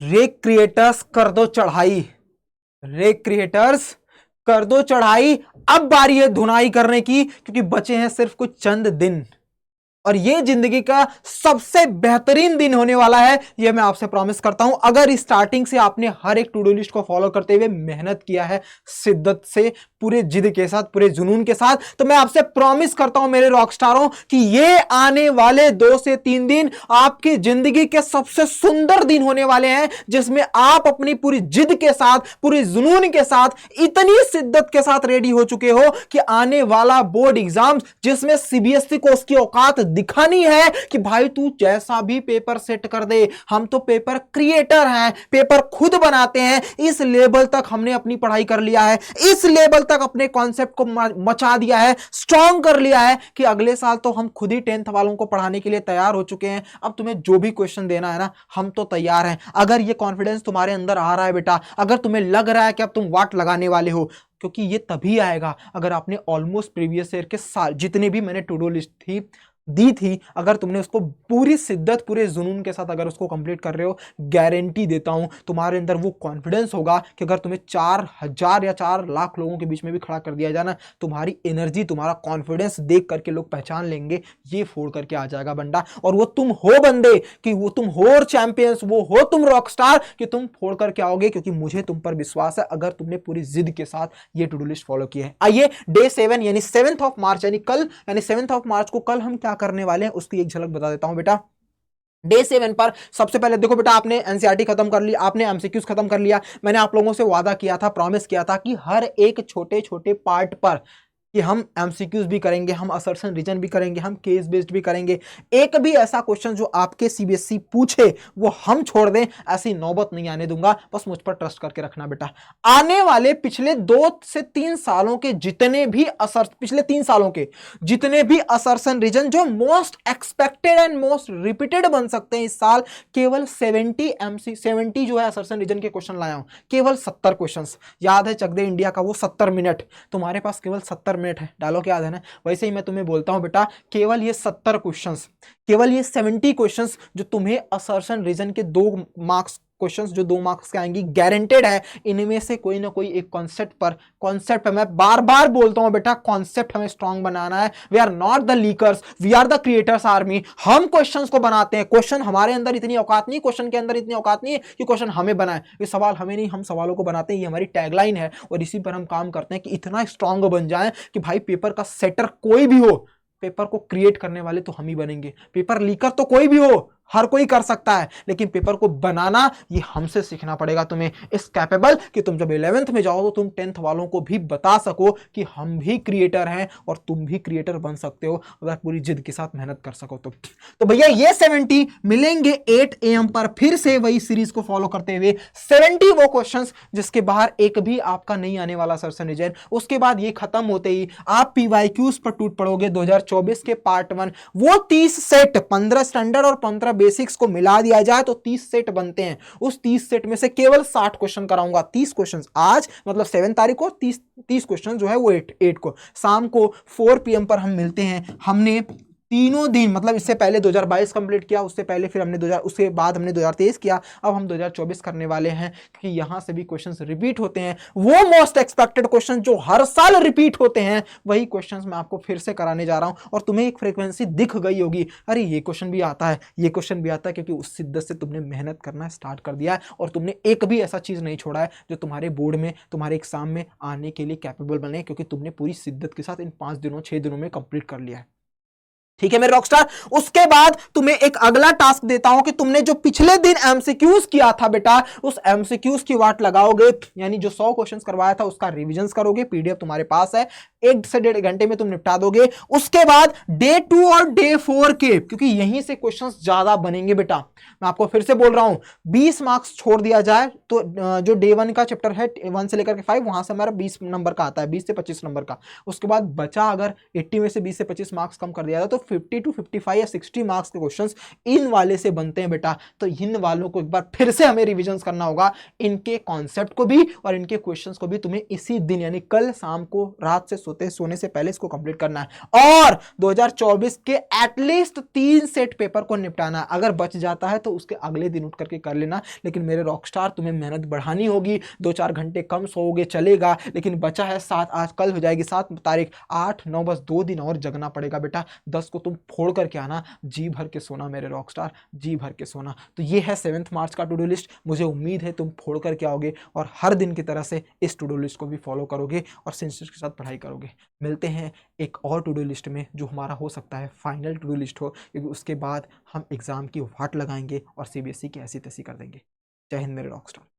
रे क्रिएटर्स कर दो चढ़ाई, रे क्रिएटर्स कर दो चढ़ाई, अब बारी है धुनाई करने की, क्योंकि बचे हैं सिर्फ कुछ चंद दिन और ये जिंदगी का सबसे बेहतरीन दिन होने वाला है, ये मैं आपसे प्रॉमिस करता हूं। अगर स्टार्टिंग से आपने हर एक टू डू लिस्ट को फॉलो करते हुए मेहनत किया है शिद्दत से, पूरे जिद के साथ, पूरे जुनून के साथ, तो मैं आपसे प्रॉमिस करता हूं मेरे रॉकस्टारों कि ये आने वाले 2 से 3 दिन आपकी जिंदगी के सबसे सुंदर दिन होने वाले हैं, जिसमें आप अपनी पूरी जिद के साथ, पूरे जुनून के साथ, इतनी शिद्दत के साथ रेडी हो चुके हो कि आने वाला बोर्ड एग्जाम जिसमें सीबीएसई को उसकी औकात दिखानी है कि भाई तू जैसा भी पेपर सेट कर दे, हम तो पेपर क्रिएटर हैं, पेपर खुद बनाते हैं, इस लेवल तक हमने अपनी पढ़ाई कर लिया है, इस लेवल तक अपने कॉन्सेप्ट को मचा दिया है, स्ट्रॉन्ग कर लिया है कि अगले साल तो हम खुद ही 10th वालों को पढ़ाने के लिए तैयार हो चुके हैं। अब तुम्हें जो भी क्वेश्चन देना है ना, हम तो तैयार हैं। अगर ये कॉन्फिडेंस तुम्हारे अंदर आ रहा है बेटा, अगर तुम्हें लग रहा है कि अब तुम वाट लगाने वाले हो, क्योंकि ये तभी आएगा अगर आपने ऑलमोस्ट प्रीवियस ईयर के साल जितने भी मैंने टू डू लिस्ट दी थी, अगर तुमने उसको पूरी शिद्दत, पूरे जुनून के साथ अगर उसको कंप्लीट कर रहे हो, गारंटी देता हूं तुम्हारे अंदर वो कॉन्फिडेंस होगा कि अगर तुम्हें 4000 या 4 लाख लोगों के बीच में भी खड़ा कर दिया जाए ना, तुम्हारी एनर्जी, तुम्हारा कॉन्फिडेंस देख करके लोग पहचान लेंगे, ये फोड़ करके आ जाएगा बंदा। और वो तुम हो बंदे कि वो तुम हो चैंपियंस, वो हो तुम रॉक स्टार कि तुम फोड़ करके आओगे, क्योंकि मुझे तुम पर विश्वास है अगर तुमने पूरी जिद के साथ ये टू डू लिस्ट फॉलो की है। आइए डे 7 यानी 7th ऑफ मार्च, यानी कल, यानी 7th ऑफ मार्च को कल हम क्या करने वाले हैं उसकी एक झलक बता देता हूं बेटा। डे 7 पर सबसे पहले देखो बेटा, आपने एनसीईआरटी खत्म कर लिया, आपने एमसीक्यूज खत्म कर लिया। मैंने आप लोगों से वादा किया था, प्रॉमिस किया था कि हर एक छोटे छोटे पार्ट पर कि हम एमसीक्यूज भी करेंगे, हम असर्शन रीजन भी करेंगे, हम केस बेस्ड भी करेंगे। एक भी ऐसा क्वेश्चन जो आपके सीबीएसई पूछे वो हम छोड़ दें, ऐसी नौबत नहीं आने दूंगा। बस मुझ पर ट्रस्ट करके रखना बेटा। आने वाले पिछले 2 से 3 सालों के जितने भी पिछले 3 सालों के जितने भी असर्शन रीजन जो most expected and most repeated बन सकते हैं इस साल, केवल 70 जो है असर्शन रीजन के क्वेश्चन लाया हूं। केवल 70 क्वेश्चन। याद है चक दे इंडिया का वो 70 मिनट, तुम्हारे पास केवल 70 मिनट है, डायलॉग याद है ना। वैसे ही मैं तुम्हें बोलता हूं बेटा, केवल ये 70 क्वेश्चंस, केवल ये 70 क्वेश्चंस जो तुम्हें असर्शन रीजन के 2 मार्क्स क्वेश्चंस जो 2 मार्क्स के आएंगी, गारंटेड है। इनमें से कोई ना कोई एक कॉन्सेप्ट पर मैं बार बार बोलता हूं बेटा, कॉन्सेप्ट हमें स्ट्रांग बनाना है। We are not the leakers, we are the creators army. हम क्वेश्चंस को बनाते हैं। क्वेश्चन हमारे अंदर इतनी औकात नहीं, क्वेश्चन के अंदर इतनी औकात नहीं है कि क्वेश्चन हमें बनाए। ये सवाल हमें नहीं, हम सवालों को बनाते हैं। ये हमारी टैगलाइन है और इसी पर हम काम करते हैं कि इतना स्ट्रांग बन जाए कि भाई पेपर का सेटर कोई भी हो, पेपर को क्रिएट करने वाले तो हम ही बनेंगे। पेपर लीकर तो कोई भी हो, हर कोई कर सकता है, लेकिन पेपर को बनाना ये हमसे सीखना पड़ेगा। तुम्हें इस कैपेबल कि तुम जब 11th में जाओ तो तुम 10th वालों को भी बता सको कि हम भी क्रिएटर हैं और तुम भी क्रिएटर बन सकते हो अगर पूरी जिद के साथ मेहनत कर सको तो भैया ये 70 मिलेंगे 8 AM पर, फिर से वही सीरीज को फॉलो करते हुए 70 वो क्वेश्चंस जिसके बाहर एक भी आपका नहीं आने वाला सर्सन रीजन। उसके बाद ये खत्म होते ही आप पीवाईक्यूज पर टूट पड़ोगे 2024 के पार्ट 1। वो 30 सेट, 15 स्टैंडर्ड और 15 बेसिक्स को मिला दिया जाए तो 30 सेट बनते हैं। उस 30 सेट में से केवल 60 क्वेश्चन कराऊंगा। 30 क्वेश्चन आज मतलब 7 तारीख को, 30 क्वेश्चन जो है वो 8 को शाम को 4 PM पर हम मिलते हैं। हमने तीनों दिन मतलब इससे पहले 2022 कंप्लीट किया, उससे पहले फिर हमने उसके बाद हमने 2023 किया, अब हम 2024 करने वाले हैं कि यहां से भी क्वेश्चंस रिपीट होते हैं। वो मोस्ट एक्सपेक्टेड क्वेश्चन जो हर साल रिपीट होते हैं, वही क्वेश्चंस मैं आपको फिर से कराने जा रहा हूं। और तुम्हें एक फ्रीक्वेंसी दिख गई होगी, अरे ये क्वेश्चन भी आता है, ये क्वेश्चन भी आता है, क्योंकि उस शिद्दत से तुमने मेहनत करना स्टार्ट कर दिया है और तुमने एक भी ऐसा चीज नहीं छोड़ा है जो तुम्हारे बोर्ड में, तुम्हारे एग्जाम में आने के लिए कैपेबल बने, क्योंकि तुमने पूरी शिद्दत के साथ इन 5 दिनों 6 दिनों में कंप्लीट कर लिया है। ठीक है मेरे रॉकस्टार। उसके बाद तुम्हें एक अगला टास्क देता हूं कि तुमने जो पिछले दिन एमसीक्यूज किया था बेटा, उस एमसीक्यूज की वाट लगाओगे, यानी जो 100 क्वेश्चंस करवाया था उसका रिवीजन करोगे। पीडीएफ तुम्हारे पास है, 1 से 1.5 घंटे में तुम निपटा दोगे। उसके बाद डे 2 और डे 4 के, क्योंकि यहीं से क्वेश्चंस ज्यादा बनेंगे बेटा, मैं आपको फिर से बोल रहा हूं, 20 मार्क्स छोड़ दिया जाए तो जो डे 1 का चैप्टर है 1 से लेकर के 5, वहां से हमारा 20 नंबर का आता है, 20 से 25 नंबर का। उसके बाद बचा अगर 80 में से 20 से 25 मार्क्स कम कर दिया जाए तो 50 to 55 या 60 मार्क्स के क्वेश्चंस इन वाले से बनते हैं बेटा। तो इन वालों को एक बार फिर से हमें रिवीजन करना होगा, इनके कॉन्सेप्ट को भी और इनके क्वेश्चंस को भी। तुम्हें इसी दिन यानी कल शाम को रात से सोते हैं, सोने से पहले इसको कंप्लीट करना है और 2024 के एटलीस्ट 3 सेट पेपर को निपटाना है। अगर बच जाता है तो उसके अगले दिन उठ करके कर लेना, लेकिन मेरे रॉकस्टार तुम्हें मेहनत बढ़ानी होगी। 2-4 घंटे कम सोओगे चलेगा, लेकिन बचा है 7, आज कल हो जाएगी 7 तारीख, 8, 9 बस 2 दिन और जगना पड़ेगा बेटा। 10 को तुम फोड़ करके आना, जी भर के सोना मेरे रॉकस्टार, जी भर के सोना। तो ये है 7 मार्च का टू डू लिस्ट। मुझे उम्मीद है तुम फोड़ करके आओगे और हर दिन की तरह से इस टू डू लिस्ट को भी फॉलो करोगे और सिंसियर के साथ पढ़ाई करोगे। मिलते हैं एक और टू डू लिस्ट में, जो हमारा हो सकता है फाइनल टू डू लिस्ट हो, क्योंकि उसके बाद हम एग्जाम की वाट लगाएंगे और सीबीएसई की ऐसी तैसी कर देंगे। जय हिंद मेरे रॉकस्टार।